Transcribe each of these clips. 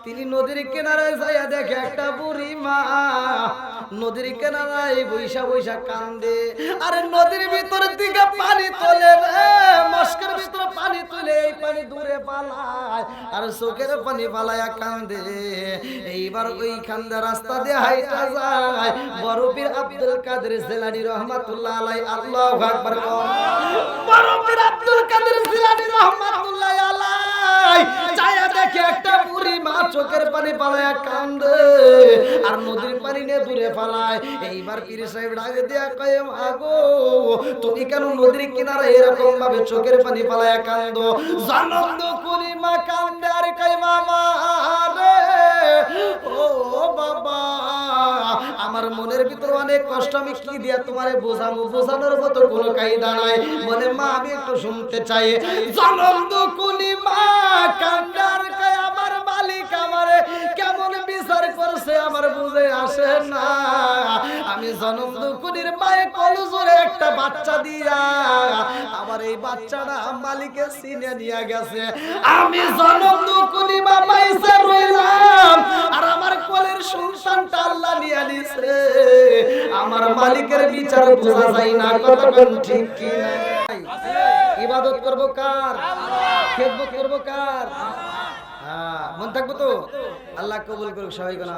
তিনি নদীর কিনারায় যাইয়া দেখে একটা বুড়ি মা নদীর কিনারায় বৈশা বৈশা কান্দে। আরে নদীর ভিতর দিকে পানি তোলে রে, মস্কের ভিতরে পানি তুলে এই পানি দূরে পালায় আর চোখের পানি পালায়া কান্দে। এইবার ওই কান্দা রাস্তা দিয়ে হাইটা যায় বড় পীর আব্দুল কাদের জিলানী রহমাতুল্লাহ আলাইহি। আল্লাহু আকবার। বড় পীর আব্দুল কাদের জিলানী রহমাতুল্লাহ আলাইহি চায়া দেখে একটা বুড়ি মা চোখের পানি পালায়া কান্দে আর নদীর পানি নিয়ে দূরে পালায়। এইবার পীর সাহেব ডাক দিয়া কয়, মাগো তুমি কেন নদীর কিনারে এরকম ভাবে চোখের পানি পালায়া কান্দো? জানন্দ করি মা কান্দে আর কয়, মামা রে ও বাবা, আমার মনের ভিতর অনেক কষ্ট, আমি কি দিয়া তোমারে বোঝাবো, বোঝানোর মতো কোনো কায়দা নাই। বলে মা আমি একটু শুনতে চাই। জানন্দ করি মা কান্দে আর কয়, আমার মালিক আমারে কেমন বিচার করছে আমার বুঝে আসে না। আমি জনম দুকুনির মায়ে কলজরে একটা বাচ্চা দিয়া আবার এই বাচ্চাটা মালিকের সিনে নিয়ে গেছে। আমি জনম দুকুনি মা পাইছে রইলাম আর আমার কোলের সন্তানটা আল্লাহ নিয়ে নিছে। আমার মালিকের বিচার বোঝা যায় না। কতক্ষণ ঠিক কি না? ইবাদত করব কার? খেদমত করব কার? মন থাকবো তো? আল্লাহ কবুল করুক সবাই কোন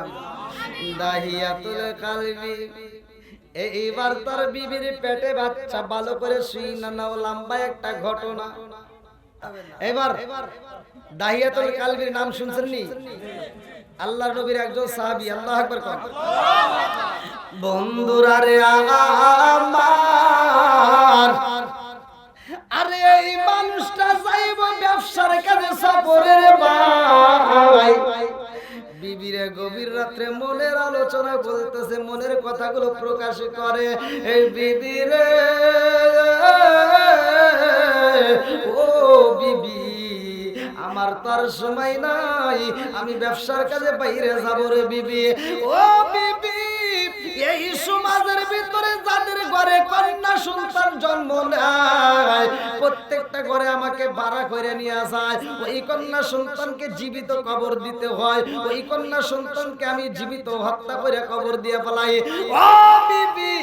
দাহিয়াতুল কালবি। এইবার তার বিবির পেটে বাচ্চা, ভালো করে শুই না নাও, লম্বা একটা ঘটনা। এবার দাহিয়াতুল কালবির নাম শুনছেন নি? আল্লাহর নবীর একজন সাহাবী। আল্লাহু আকবার কোন। বন্ধুরা রে আমার, আরে এই মানুষটা যাইব ব্যবসার কাজে সফরের ভাই। বিবিরে গভীর রাত্রে মনের আলোচনা বলতেছে, মনের কথাগুলো প্রকাশ করে। এই বিবিরে ও বিবি, আমার তার সময় নাই, আমি ব্যবসার কাজে বাইরে যাব রে বিবি। ও বিবি, এই সমাজের ভিতরে যাদের ঘরে কন্যা সন্তান জন্ম নেয় প্রত্যেকটা ঘরে আমাকে ভাড়া করে নিয়ে যায়। ওই কন্যা সন্তানকে জীবিত কবর দিতে হয়। ওই কন্যা সন্তানকে আমি জীবিত হত্যা করে কবর দিয়ে পালাই। ও বিবি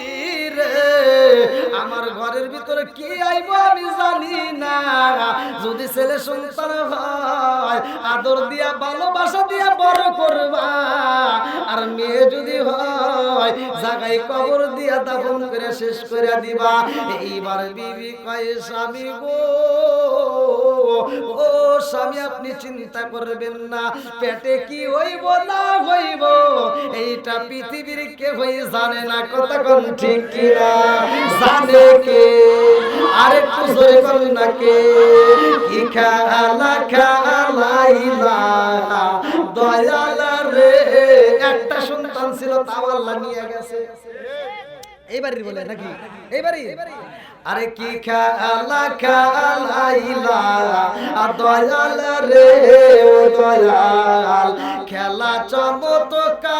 রে, আমার ঘরের ভিতরে কি আইব আমি জানি না। যদি ছেলে সন্তান হয় আদর দিয়া ভালোবাসা দিয়া বড় করবা, আর মেয়ে যদি হয় জায়গায় কবর দিয়া দাফন করে শেষ করে দিবা। এইবার বিবি কয়, স্বামী গো, ও স্বামী আপনি চিন্তা করবেন না, পেটে কি হইব না হইব এইটা পৃথিবীর কেউই জানে না। কতক্ষণ ঠিক কিনা? জানে কে? আরেকটু জোরে বলুন না কে? কি খেলা খেলাইলা দয়াল রে, একটা সন্তান ছিল তাও আল্লাহ নিয়ে গেছে। এইবারই বলে নাকি? এইবারই। আরে কি খেলা খেলাইলা দয়াল রে, ও দয়াল খেলা চমৎকার,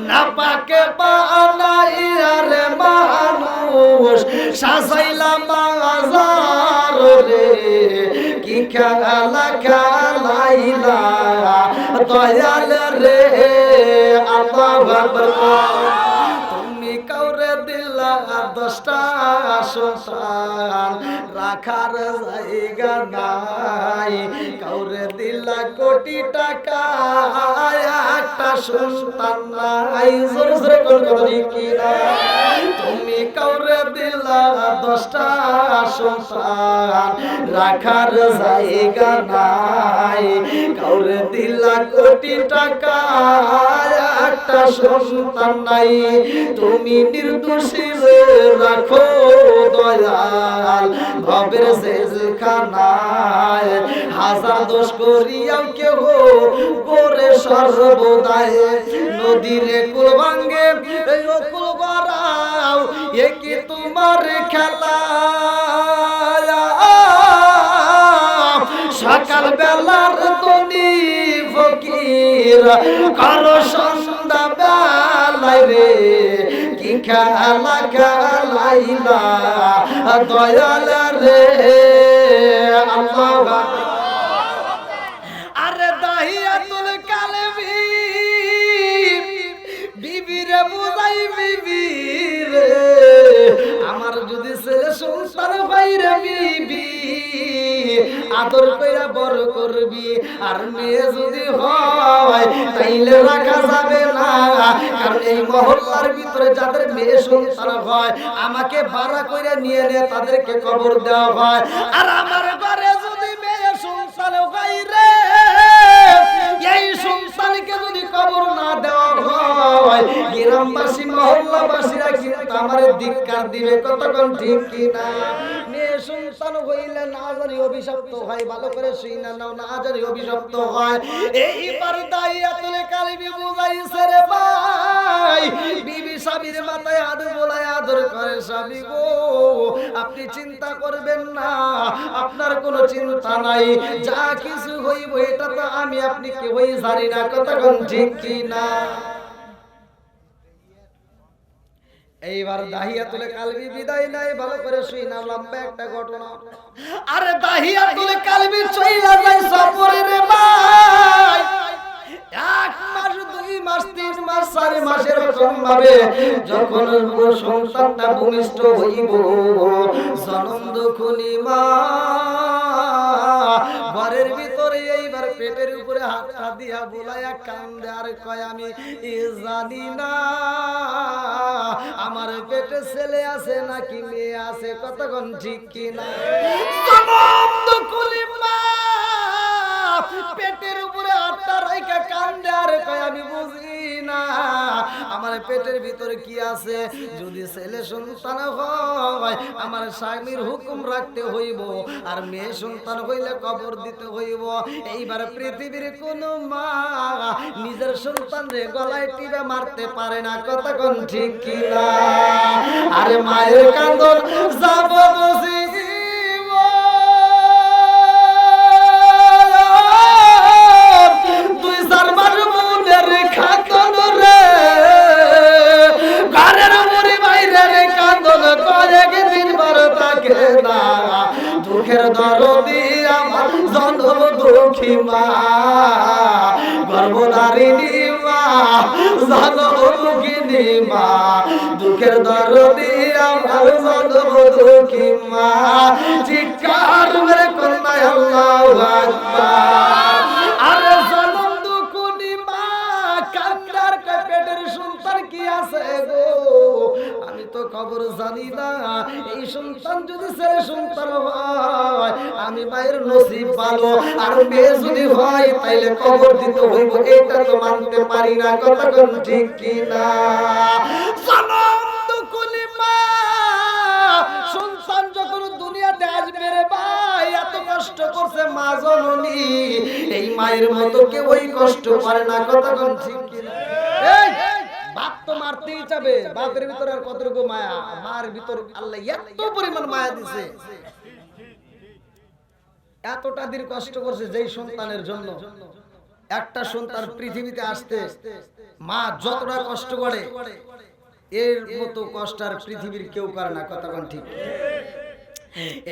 না পাকে বানাইয়া রে মানুষ সাজাইলাম বাজার রে। কি খেলা খেলাইলা দয়াল রে, আল্লাহু আকবার। তুমি কাউরে দিলা 10টা সন্তান, রাখার জায়গা নাই। কাউরে দিলা কোটি টাকা, একটা সন্তান নাই। জোরে জোরে করি কি না? তুমি কাউরে দিলা 10টা সন্তান, রাখার জায়গা নাই। কাউরে দিলা কোটি টাকা, একটা সন্তান নাই। তুমি নির্দোষী রাখো দয়াল ভবের জেলখানায়, হাজার দোষ করিয়াও কেহ করে সর্বদায়। নদীরে কুল ভাঙ্গে কুল গড়াও, এ কি তোমার খেলা? সকাল বেলার তনি ফকির কারো সন্ধ্যা বেলায় রে, কি খেলা খেলাইলা দয়াল রে, আল্লাহু আকবার। আরে দাহিয়াতুল কালবি বিবি রে বুঝাই বিবি রে, আমার যদি ছেলে সংসার বাইরে বিবি আদর কইরা বড় করবি, আর মেয়ে যদি হয় তাইলে রাখা যাবে না। কারণ এই মহল্লার ভিতরে যাদের মেয়ে সংসার হয় আমাকে ভাড়া কইরা নিয়ে নে তাদেরকে কবর দেওয়া হয়। আর আমার ঘরে যদি মেয়ে সংসার হয় রে, এই সংসারকে যদি কবর না দেওয়া হয় গ্রামবাসী মহল্লাবাসীরা কিন্তু আমারে ধিক্কার দিবে। কতক্ষণ ঠিক কিনা? মেয়ে সংসার হইলে না জানি অভিশপ্ত হয়, ভালো করে শুইনা নাও, না জানি অভিশপ্ত হয়। এইবার দাহিয়াতুল কালবি বুঝাইছে রে ভাই, বিবি স্বামীর মাথায় হাত বোলায় আদর করে, স্বামী গো আপনি চিন্তা করবেন না, আপনার কোনো চিন্তা নাই, যা কিছু হইব এটা তো আমি আপনি কেউই জানি না। কতক্ষণ ঠিক কিনা? এইবার দাহিয়াতুল কালবি বিদায় নাই, ভালো করে শুই না, লম্বা একটা ঘটনা। আরে দাহিয়াতুল কালবি চইলা যায় সফরে রে ভাই, 1 মাস 2 মাস 3 মাস 4 মাসের রকম ভাবে যখন সন্তানটা ভূমিষ্ঠ হইব, জনম দুঃখনি মা ঘরের ভিতরে এইবার পেটের উপরে হাতটা দিয়া বুলাইয়া কান্দে আর কয় আমি জানি না আমার পেটে ছেলে আছে নাকি মেয়ে আছে। কতক্ষণ ঠিক কিনা? জনম দুঃখনি মা পেটের উপরে হাতটা রাইখা কান্দে আর কয় আমি বুঝি না আমার পেটের ভিতরে কি আছে। যদি ছেলে সন্তান হয় আমার স্বামীর হুকুম রাখতে হইব, আর মেয়ে সন্তান হইলে কবর দিতে হইব। এইবার পৃথিবীর কোন মা নিজের সন্তানরে গলায় টিপে মারতে পারে না। কতক্ষণ ঠিক কিনা? আরে মায়ের কান্দন যাব বুঝি দুঃখের দরদি আমার জনম দুঃখী মা, গর্ভধারিণী মা, জনম দুঃখিনী মা, দুঃখের দরদি আমার জনম দুঃখী মা। চিৎকার মেরে কন্যা আল্লাহু আকবার। আরে জনম দুঃখিনী মা কান্দার পেটের সন্তান কি আছে গো, আমি তো খবর জানি না। এই সন্তান যদি ছেলে সন্তান হয় আমি মায়ের নসিব ভালো, আর মেয়ে যদি হয় তাইলে কবর দিতে হইব, এটা তো মানতে পারি না। কতক্ষণ ঠিক কিনা? জনম দুঃখিনী মা সন্তান যখন দুনিয়াতে আসবে রে ভাই, এত কষ্ট করছে মা জননী, এই মায়ের মতো কেউ ওই কষ্ট করে না। কতক্ষণ ঠিক কিনা? এই বাপ তো মারতেই যাবে, বাপের ভিতরে আর কতটুকু মায়া, মার ভিতর আল্লাহ এত পরিমাণ মায়া দিছে, এতটা দিন কষ্ট করছে যেই সন্তানের জন্য। একটা সন্তান পৃথিবীতে আসতে মা যতটা কষ্ট করে এর মতো কষ্ট আর পৃথিবীর কেউ করে না। কতক্ষণ ঠিক?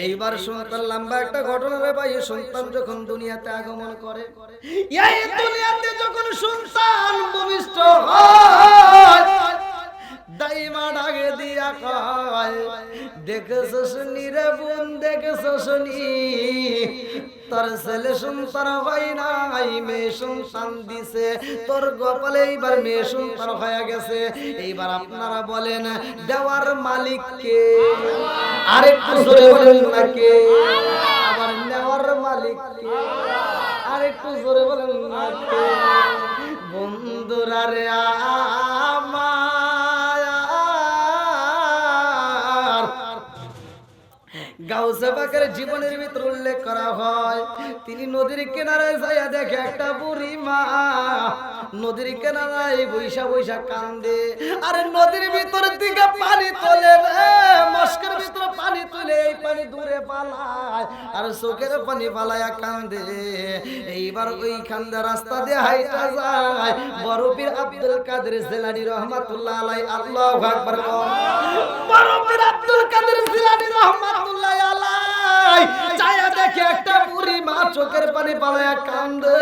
এইবার সন্তান লম্বা একটা ঘটনা রে ভাই, সন্তান যখন দুনিয়াতে আগমন করে, এই দুনিয়াতে যখন সন্তান ভূমিষ্ঠ হয় দাইমা ডাকে দিয়া কয় দেখেছস নি রে বোন, দেখেছস নি তোর ছেলে সন্তান হয় নাই, মেয়ে সন্তান দিছে তোর কপালে, এইবার মেয়ে সন্তান হয়ে গেছে। এইবার আপনারা বলেন দেওয়ার মালিক কে? আরেকটু জোরে বলেন না কে? আবার নেওয়ার মালিক কে? আরেকটু জোরে বলেন না কে? বন্ধুরা রে গাউসে পাকের জীবনের ভিতর উল্লেখ করা হয়, তিনি নদীর কিনারায় যাইয়া দেখে একটা বুড়ি মা নদীর কিনারায় বৈশা বৈশা কান্দে। আরে নদীর ভিতর দিকে পানি তোলে রে, মস্কের ভিতর পানি তুলে এই পানি দূরে পালায়, আর চোখের পানি পালায়া কান্দে। এইবার ওই কান্দে রাস্তা দিয়ে হাইটা যায় বড় পীর আব্দুল কাদের জিলানী রহমাতুল্লাহ আলাইহি। আল্লাহু আকবার। বড় পীর আব্দুল কাদের জিলানী রহমাতুল্লাহ আলাইহি চায়া দেখে একটা বুড়ি মা চোখের পানি পালায়া কান্দে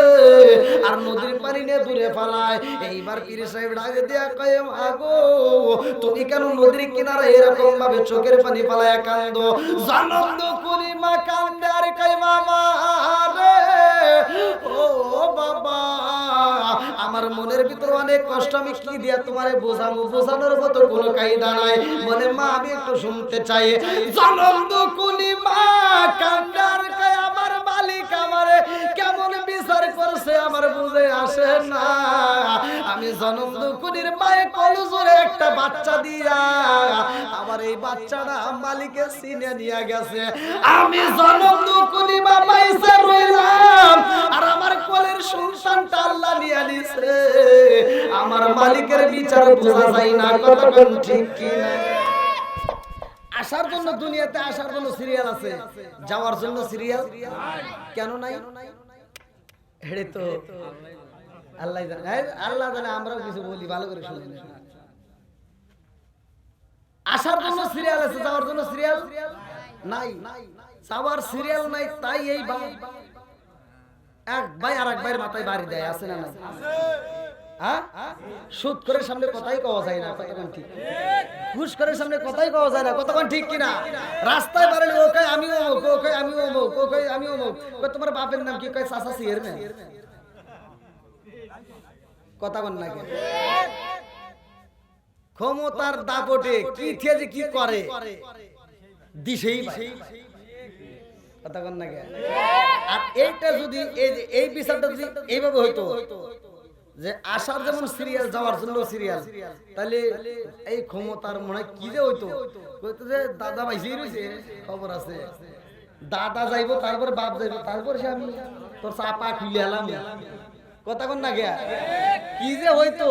আর নদীর পানি নিয়ে দূরে পালায়। এইবার পীর সাহেব ডাক দিয়া কয় মাগো তুমি কেন নদীর কিনারে এরকম ভাবে চোখের পানি পালায়া কান্দো? জানন্দ কুলি মা কান্দে আর কয় মামা রে ও বাবা আমার মনের ভিতর অনেক কষ্ট, আমি কি দিয়া তোমারে বোঝাবো, বোঝানোর মতো কোনো কায়দা নাই। বলে মা আমি একটু শুনতে চাই। জানন্দ কুলি মা কান্দে আর কয় আমার মালিক আমারে কেমন বিচার করছে আমার বুঝে আসে না। আমি জনন্দ কুলির মায়ে কলজোরে একটা বাচ্চা দিয়া আমার এই বাচ্চাটা মালিকে সিনে নিয়ে গেছে। আমি জনন্দ কুলি মা পাইছে রইলাম আর আমার কোলের সন্তানটা আল্লাহ নিয়ে নিছে। আমার মালিকের বিচার বোঝা যায় না, কতক্ষণ ঠিক কি না? আসার জন্য দুনিয়াতে আসার জন্য সিরিয়াল আছে, যাওয়ার জন্য সিরিয়াল কেন নাই? হেড়ে তো আল্লাহ জানে, আল্লাহ জানে, আমরাও কিছু বলি ভালো করে শুনি না। আসার জন্য সিরিয়াল আছে, যাওয়ার জন্য সিরিয়াল নাই। যাওয়ার সিরিয়াল নাই, তাই এই এক ভাই আর এক ভাইয়ের মাথায় বাড়ি দেয়, আছে না নাই? সুদ করে সামনে কথাই কওয়া যায় না, কতক্ষণ ঠিক? ঘুষ করে সামনে কথাই কওয়া যায় না, কতক্ষণ ঠিক কিনা? রাস্তায় বাড়ালে ও কয় আমি অমুক, ও কয় আমি অমুক, ও কয় আমি অমুক। তোমার বাপের নাম কি? কয় চাচা চেয়ারম্যান। কথা বল না কেন? ক্ষমতার দাপটে কি যে কি করে দিশেই কথা বল না কেন? আর এইটা যদি এই বিচারটা যদি এইভাবে হইতো যে আসার যেমন সিরিয়াল যাওয়ার জন্য সিরিয়াল, তাহলে এই ক্ষমতার মনে কি যে হইতো, কইতো যে দাদা ভাইসেই রইছে, খবর আছে দাদা যাইবো তারপর বাপ যাইবো তারপর সে আমি তোর চাপা খুলে এলাম। কথা কোন না গিয়া কি যে হইতো,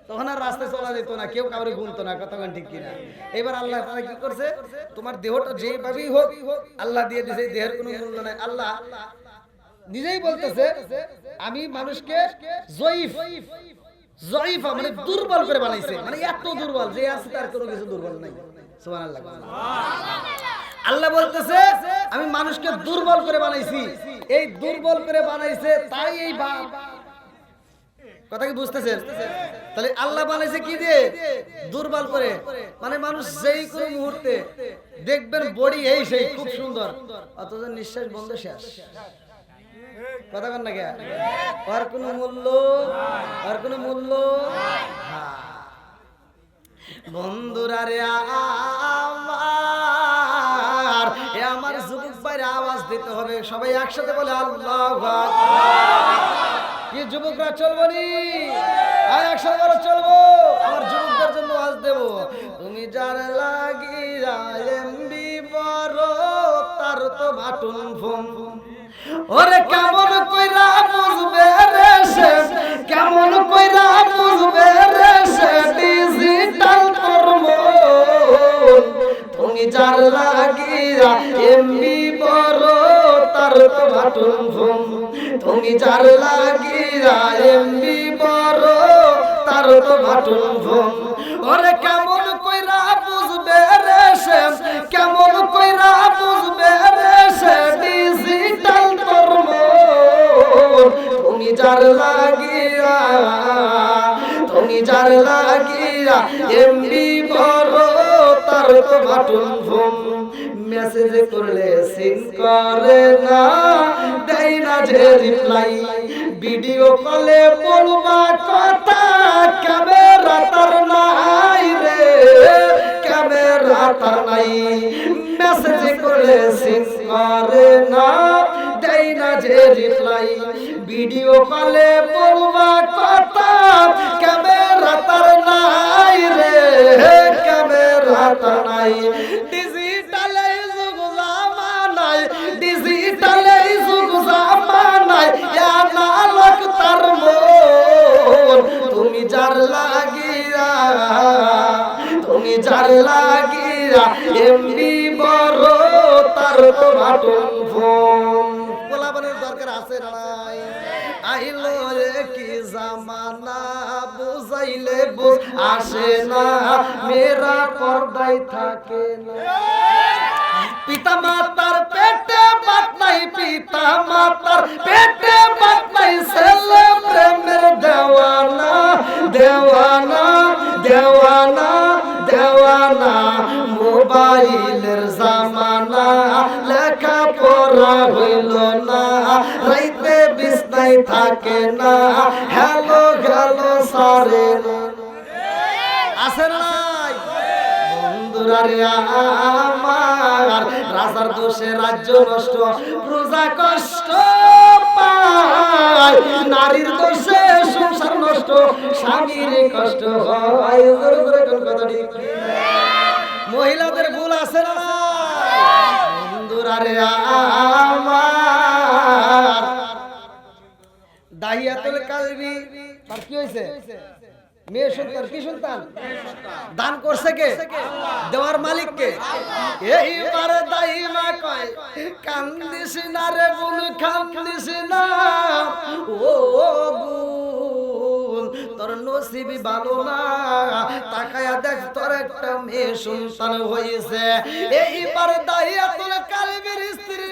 তখন আর রাস্তায় চলা যেত না, কেউ কাউরে গুনতো না। কথা কোন ঠিক কিনা? এবার আল্লাহ তাআলা কি করছে, তোমার দেহটা যেভাবেই হোক আল্লাহ দিয়ে দিয়েছে, দেহের কোনো মূল্য নাই। আল্লাহ নিজেই বলতেছে আমি মানুষকে জয়ীফা মানে দুর্বল করে বানাইছে, মানে এত দুর্বল যে আছে তার কোনো কিছু দুর্বল নাই। সুবহানাল্লাহ। আল্লাহ বলতেছে আমি মানুষকে দুর্বল করে বানাইছি, এই দুর্বল করে বানাইছে তাই এই বাপ। কথা কি বুঝতেছেন? তাহলে আল্লাহ বানাইছে কি দিয়ে? দুর্বল করে। মানে মানুষ যেই কোনো মুহূর্তে দেখবেন বডি এই সেই খুব সুন্দর, অথচ নিঃশ্বাস বন্ধ শেষ। কথা বল না কেন? আর কোনো মূল্য, আর কোনো মূল্য। বন্ধুরা রে আমার, এ আমার যুবক ভাইরা আওয়াজ দিতে হবে, সবাই একসাথে বলে আল্লাহু আকবার। কি যুবকরা চলবো নি? একসাথে বলো চলবো। আমার যুবকদের জন্য আওয়াজ দেব। তুমি যার লাগিয়া এমবি বড় তার তো বাটুন ফোন। ওরে কেমন কইরা বুঝবে রে সে, কেমন কইরা বুঝবে রে সে ডিজিটাল কর্ম। তুমি যার লাগিয়া এমবি বড় তার তো বাটুন ফোন। তুমি যার লাগিয়া এমবি বড় তার তো বাটুন ফোন। ওরে কেমন কইরা বুঝবে রে সে, কেমন কইরা বুঝবে রে সে ডিজিটাল কর্ম। তুমি যার লাগিয়া, তুমি যার লাগিয়া এমবি বড় তার তো বাটুন ফোন। মেসেজ করলে সিন করে না, দেয় না যে রিপ্লাই। ভিডিও কলে বলবা কথা, ক্যামেরা তার নাই রে, ক্যামেরা তার নাই। মেসেজ করলে সিন করে না, দেয় না যে রিপ্লাই। ভিডিও কলে বলবা কথা, ক্যামেরা তার নাই রে, ক্যামেরা তার নাই। ডিজিটালে যুগ জামানায়, ডিজিটালে যুগ জামানায় আনালক তার মন। তুমি যার লাগিয়া, তুমি যার লাগিয়া এমনি বড় তার তো বাটন ফোন। গোলাবানের দরকার আছে না নাই? আইলো রে কি জামানা, বুঝাইলে বুঝ আসে না, মেয়েরা পর্দায় থাকে না। পিতা মাতার পেটে বাত নাই, পিতা মাতার পেটে বাত নাই, ছেলে প্রেমের দেওয়ানা দেওয়ানা দেওয়ানা দেওয়ানা। মোবাইলের জামানা, লেখা পড়া হইল না, রাইতে বিছনায় থাকে না, হ্যালো হ্যালো সারে আছে নাই? বন্ধুরা রে আমার, রাজার দোষে রাজ্য নষ্ট, প্রজা কষ্ট পায়, নারীর দোষে সংসার নষ্ট, স্বামীর কষ্ট হয়। মহিলাদের ভুল আছে না? বন্ধুরা রে আমার, দাহিয়াতুল কালবি তার কি হয়েছে? মেয়ে সন্তান। কি সন্তান? দান করছে কে? দেওয়ার মালিক কে? এইবার দাইমা কয়, কান্দিস না রে বোন, কান্দিস না ও বোন, তোর নসিবই ভালো না, তাকায়া দেখ তোর একটা মেয়ে সন্তান হয়েছে। এইবার দাহিয়াতুল কালবির স্ত্রী